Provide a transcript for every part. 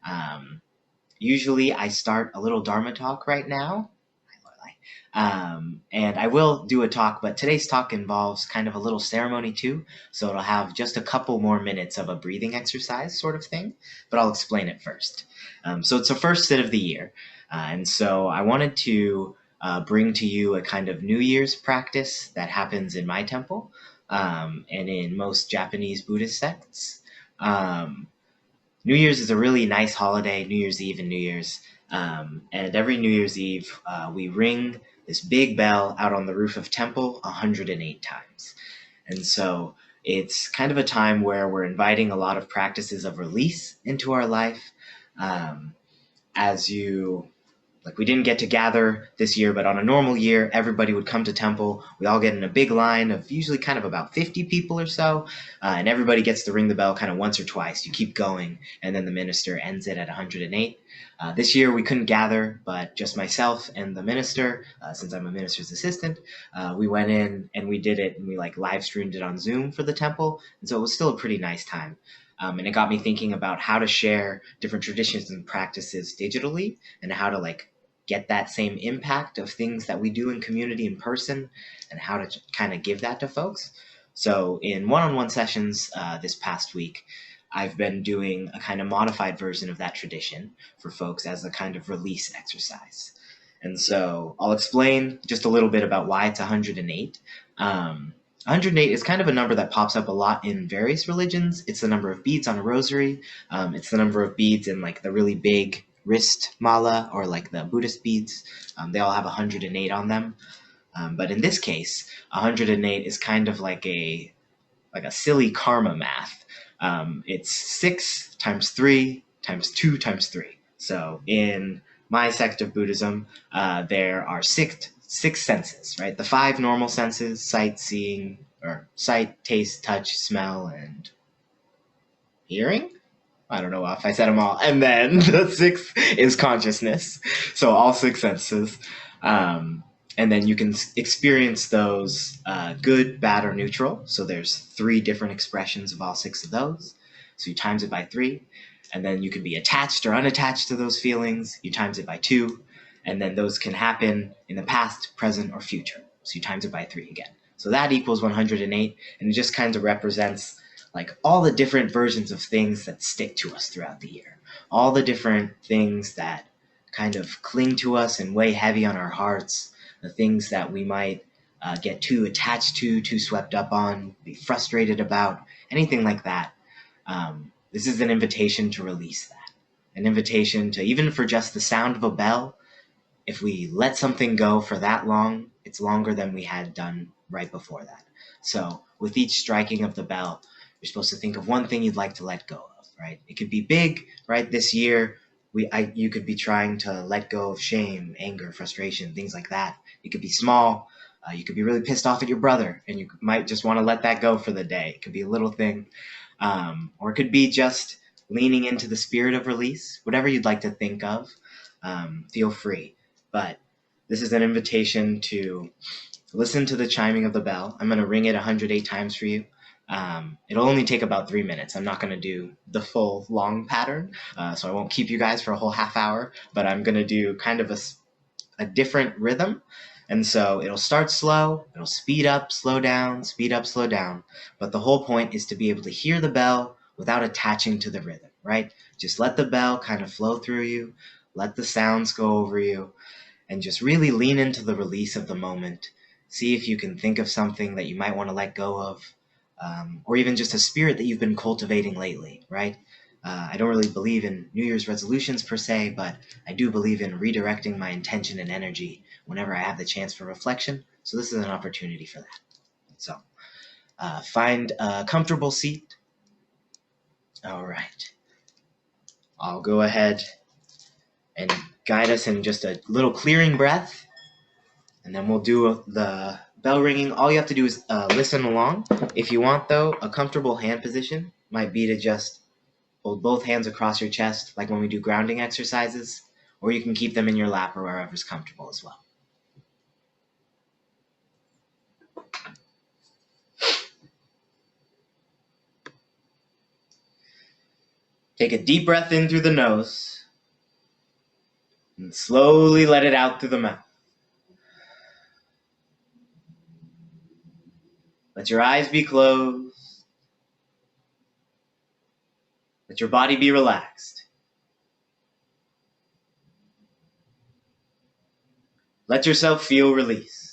Um, Usually I start a little Dharma talk right now. And I will do a talk, but today's talk involves kind of a little ceremony too. So it'll have just a couple more minutes of a breathing exercise sort of thing, but I'll explain it first. So it's the first sit of the year. And so I wanted to bring to you a kind of New Year's practice that happens in my temple and in most Japanese Buddhist sects. Um, New Year's is a really nice holiday, New Year's Eve and New Year's. And every New Year's Eve, we ring this big bell out on the roof of temple 108 times. And so it's kind of a time where we're inviting a lot of practices of release into our life. Um, as you like, we didn't get to gather this year, but on a normal year, everybody would come to temple. We all get in a big line of usually kind of about 50 people or so, and everybody gets to ring the bell kind of once or twice. You keep going, and then the minister ends it at 108. This year we couldn't gather, but just myself and the minister, since I'm a minister's assistant, we went in and we did it, and we like live streamed it on Zoom for the temple, and so it was still a pretty nice time. And it got me thinking about how to share different traditions and practices digitally, and how to like get that same impact of things that we do in community in person, and how to kind of give that to folks. So in one-on-one sessions this past week, I've been doing a kind of modified version of that tradition for folks as a kind of release exercise. And so I'll explain just a little bit about why it's 108. 108 is kind of a number that pops up a lot in various religions. It's the number of beads on a rosary. It's the number of beads in like the really big wrist mala, or like the Buddhist beads. They all have 108 on them. But in this case, 108 is kind of like a silly karma math. It's 6 times 3 times 2 times 3. So in my sect of Buddhism, there are six senses, right? The 5 normal senses: sight, seeing, or sight, taste, touch, smell, and hearing. I don't know if I said them all. And then the 6th is consciousness. So all 6 senses. And then you can experience those good, bad, or neutral. So there's 3 different expressions of all 6 of those. So you times it by 3. And then you can be attached or unattached to those feelings. You times it by 2. And then those can happen in the past, present, or future. So you times it by 3 again. So that equals 108. And it just kind of represents like all the different versions of things that stick to us throughout the year. All the different things that kind of cling to us and weigh heavy on our hearts. The things that we might get too attached to, too swept up on, be frustrated about, anything like that. This is an invitation to release that. An invitation to, even for just the sound of a bell, if we let something go for that long, it's longer than we had done right before that. So with each striking of the bell, you're supposed to think of one thing you'd like to let go of, right? It could be big, right? This year, you could be trying to let go of shame, anger, frustration, things like that. It could be small. You could be really pissed off at your brother, and you might just want to let that go for the day. It could be a little thing. Or it could be just leaning into the spirit of release. Whatever you'd like to think of, feel free. But this is an invitation to listen to the chiming of the bell. I'm going to ring it 108 times for you. It'll only take about 3 minutes. I'm not going to do the full long pattern, so I won't keep you guys for a whole half hour, but I'm going to do kind of a different rhythm. And so it'll start slow, it'll speed up, slow down, speed up, slow down. But the whole point is to be able to hear the bell without attaching to the rhythm, right? Just let the bell kind of flow through you, let the sounds go over you, and just really lean into the release of the moment. See if you can think of something that you might want to let go of, or even just a spirit that you've been cultivating lately, right? I don't really believe in New Year's resolutions per se, but I do believe in redirecting my intention and energy whenever I have the chance for reflection. So this is an opportunity for that. So find a comfortable seat. All right. I'll go ahead and guide us in just a little clearing breath, and then we'll do the bell ringing. All you have to do is listen along. If you want, though, a comfortable hand position might be to just hold both hands across your chest, like when we do grounding exercises, or you can keep them in your lap or wherever's comfortable as well. Take a deep breath in through the nose and slowly let it out through the mouth. Let your eyes be closed. Let your body be relaxed. Let yourself feel release.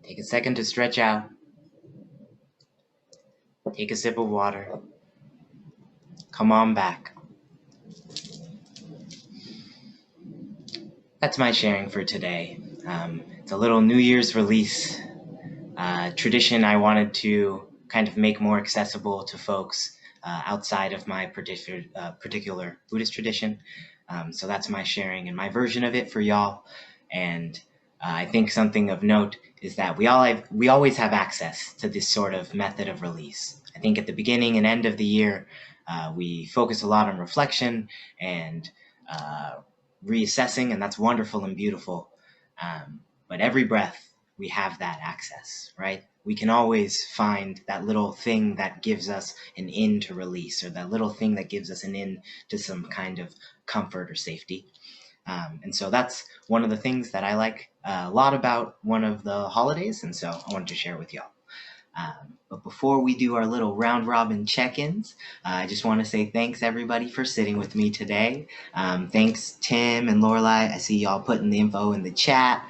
Take a second to stretch out. Take a sip of water. Come on back. That's my sharing for today. It's a little New Year's release tradition I wanted to kind of make more accessible to folks outside of my particular Buddhist tradition. So that's my sharing and my version of it for y'all. And I think something of note is that we always have access to this sort of method of release. I think at the beginning and end of the year, we focus a lot on reflection and reassessing, and that's wonderful and beautiful. But every breath, we have that access, right? We can always find that little thing that gives us an in to release, or that little thing that gives us an in to some kind of comfort or safety. And so that's one of the things that I like a lot about one of the holidays, and so I wanted to share with y'all. But before we do our little round robin check-ins, I just want to say thanks everybody for sitting with me today. Thanks Tim and Lorelai. I see y'all putting the info in the chat.